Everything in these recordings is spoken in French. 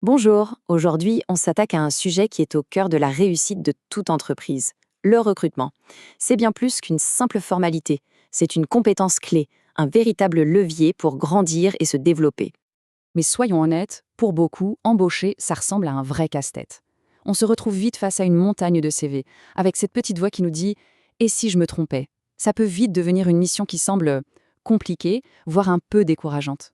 Bonjour, aujourd'hui on s'attaque à un sujet qui est au cœur de la réussite de toute entreprise, le recrutement. C'est bien plus qu'une simple formalité, c'est une compétence clé, un véritable levier pour grandir et se développer. Mais soyons honnêtes, pour beaucoup, embaucher, ça ressemble à un vrai casse-tête. On se retrouve vite face à une montagne de CV, avec cette petite voix qui nous dit « Et si je me trompais ?» Ça peut vite devenir une mission qui semble compliquée, voire un peu décourageante.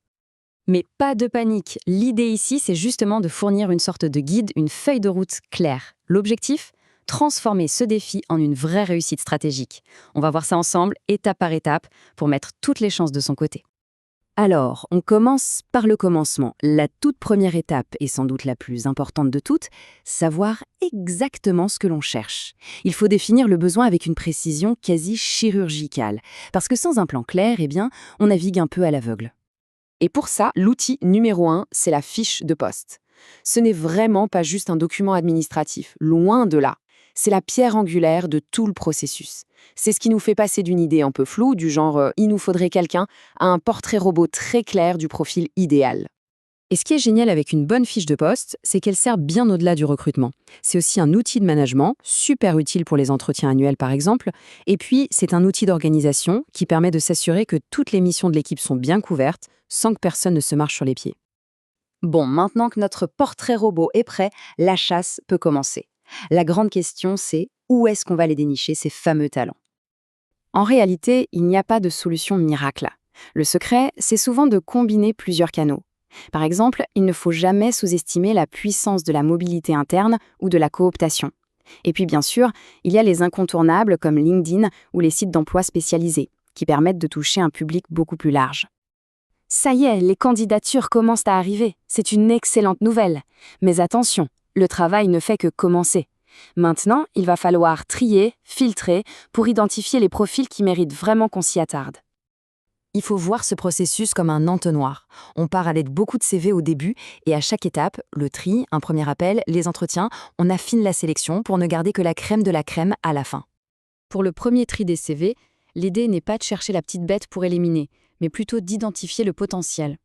Mais pas de panique, l'idée ici c'est justement de fournir une sorte de guide, une feuille de route claire. L'objectif? Transformer ce défi en une vraie réussite stratégique. On va voir ça ensemble, étape par étape, pour mettre toutes les chances de son côté. Alors, on commence par le commencement. La toute première étape, et sans doute la plus importante de toutes, savoir exactement ce que l'on cherche. Il faut définir le besoin avec une précision quasi chirurgicale, parce que sans un plan clair, on navigue un peu à l'aveugle. Et pour ça, l'outil numéro 1, c'est la fiche de poste. Ce n'est vraiment pas juste un document administratif, loin de là. C'est la pierre angulaire de tout le processus. C'est ce qui nous fait passer d'une idée un peu floue, du genre il nous faudrait quelqu'un », à un portrait robot très clair du profil idéal. Et ce qui est génial avec une bonne fiche de poste, c'est qu'elle sert bien au-delà du recrutement. C'est aussi un outil de management, super utile pour les entretiens annuels par exemple, et puis c'est un outil d'organisation qui permet de s'assurer que toutes les missions de l'équipe sont bien couvertes, sans que personne ne se marche sur les pieds. Bon, maintenant que notre portrait robot est prêt, la chasse peut commencer. La grande question, c'est où est-ce qu'on va les dénicher, ces fameux talents? En réalité, il n'y a pas de solution miracle. Le secret, c'est souvent de combiner plusieurs canaux. Par exemple, il ne faut jamais sous-estimer la puissance de la mobilité interne ou de la cooptation. Et puis bien sûr, il y a les incontournables comme LinkedIn ou les sites d'emploi spécialisés, qui permettent de toucher un public beaucoup plus large. Ça y est, les candidatures commencent à arriver. C'est une excellente nouvelle. Mais attention, le travail ne fait que commencer. Maintenant, il va falloir trier, filtrer, pour identifier les profils qui méritent vraiment qu'on s'y attarde. Il faut voir ce processus comme un entonnoir. On part avec beaucoup de CV au début et à chaque étape, le tri, un premier appel, les entretiens, on affine la sélection pour ne garder que la crème de la crème à la fin. Pour le premier tri des CV, l'idée n'est pas de chercher la petite bête pour éliminer, mais plutôt d'identifier le potentiel.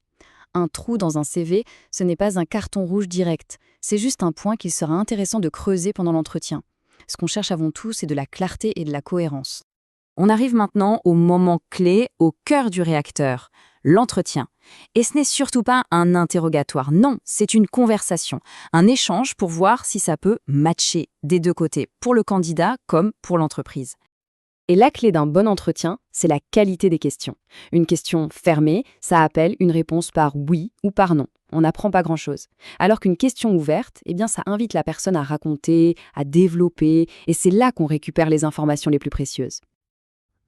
Un trou dans un CV, ce n'est pas un carton rouge direct, c'est juste un point qu'il sera intéressant de creuser pendant l'entretien. Ce qu'on cherche avant tout, c'est de la clarté et de la cohérence. On arrive maintenant au moment clé, au cœur du réacteur, l'entretien. Et ce n'est surtout pas un interrogatoire, non, c'est une conversation, un échange pour voir si ça peut matcher des deux côtés, pour le candidat comme pour l'entreprise. Et la clé d'un bon entretien, c'est la qualité des questions. Une question fermée, ça appelle une réponse par oui ou par non. On n'apprend pas grand-chose. Alors qu'une question ouverte, ça invite la personne à raconter, à développer, et c'est là qu'on récupère les informations les plus précieuses.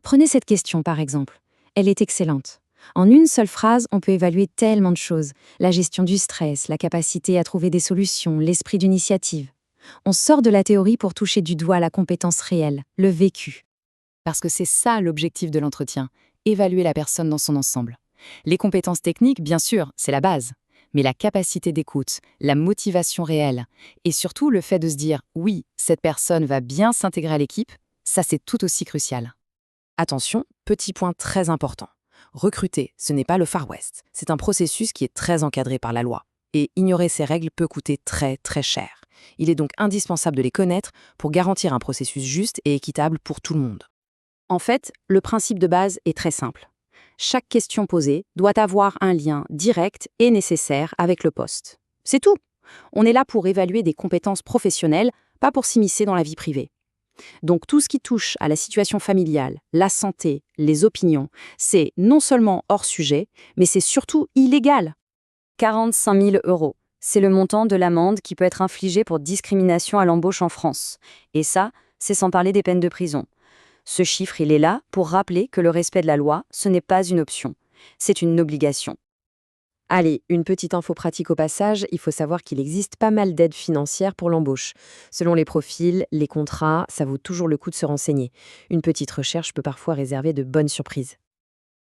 Prenez cette question par exemple. Elle est excellente. En une seule phrase, on peut évaluer tellement de choses. La gestion du stress, la capacité à trouver des solutions, l'esprit d'initiative. On sort de la théorie pour toucher du doigt la compétence réelle, le vécu. Parce que c'est ça l'objectif de l'entretien, évaluer la personne dans son ensemble. Les compétences techniques, bien sûr, c'est la base. Mais la capacité d'écoute, la motivation réelle, et surtout le fait de se dire « oui, cette personne va bien s'intégrer à l'équipe », ça c'est tout aussi crucial. Attention, petit point très important. Recruter, ce n'est pas le Far West. C'est un processus qui est très encadré par la loi. Et ignorer ces règles peut coûter très très cher. Il est donc indispensable de les connaître pour garantir un processus juste et équitable pour tout le monde. En fait, le principe de base est très simple. Chaque question posée doit avoir un lien direct et nécessaire avec le poste. C'est tout. On est là pour évaluer des compétences professionnelles, pas pour s'immiscer dans la vie privée. Donc tout ce qui touche à la situation familiale, la santé, les opinions, c'est non seulement hors sujet, mais c'est surtout illégal. 45 000 €, c'est le montant de l'amende qui peut être infligée pour discrimination à l'embauche en France. Et ça, c'est sans parler des peines de prison. Ce chiffre, il est là pour rappeler que le respect de la loi, ce n'est pas une option, c'est une obligation. Allez, une petite info pratique au passage, il faut savoir qu'il existe pas mal d'aides financières pour l'embauche. Selon les profils, les contrats, ça vaut toujours le coup de se renseigner. Une petite recherche peut parfois réserver de bonnes surprises.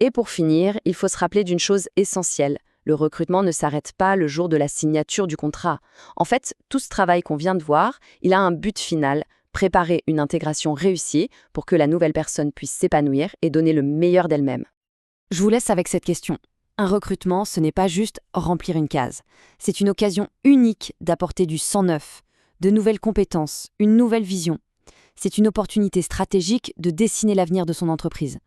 Et pour finir, il faut se rappeler d'une chose essentielle. Le recrutement ne s'arrête pas le jour de la signature du contrat. En fait, tout ce travail qu'on vient de voir, il a un but final, préparer une intégration réussie pour que la nouvelle personne puisse s'épanouir et donner le meilleur d'elle-même. Je vous laisse avec cette question. Un recrutement, ce n'est pas juste remplir une case. C'est une occasion unique d'apporter du sang neuf, de nouvelles compétences, une nouvelle vision. C'est une opportunité stratégique de dessiner l'avenir de son entreprise.